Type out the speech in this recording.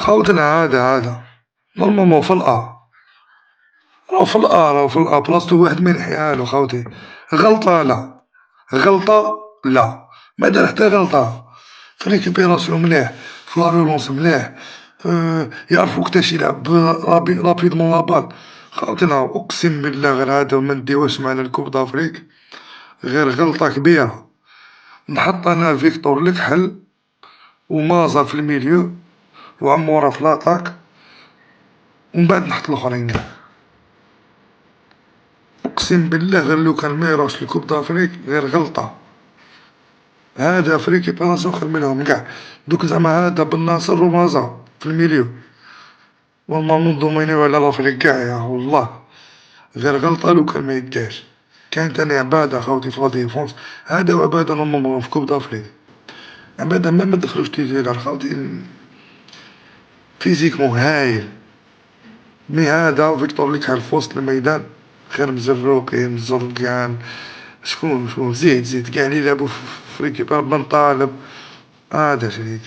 خوتنا هذا نورمالمون في الأ، راهو في الأ بلاصتو واحد مينحيهالو خاوتي، غلطة لا، غلطة لا، مادار حتى غلطة، في ريكيبيراسيون مليح، في لا رولونس مليح، يعرف وقتاش يلعب رابيدمون لابال، خاوتنا أقسم بالله غير هادا منديوهش معنا الكوب دافريك، غير غلطة كبيرة، نحط أنا فيكتور الكحل ومازا في الميليو وعمورة في لاطاك ومن بعد نحط لوخرين قاع، أقسم بالله غير لوكان ميراش الكوب دافريك غير غلطة، هذا في ريكيبيراسيون خير منهم قاع، دوك زعما هذا بن ناصر ومازا في الميليو، نورمالمون ندومينيو على لافريك قاع يا والله، غير غلطة لوكان ميدارش، كاين تاني عبادة خاوتي في لا ديفونس، هذا وعبادة نورمالمون في كوب دافريك، عبادة مام مدخلوش تيتيرال خاوتي فيزيكمون هايل، مي هذا فيكتور الكحل في وسط الميدان خير من الزروقي من الزرقان، شكون زيد قاع لي لعبو في ريكيب بن طالب، هذا شريك.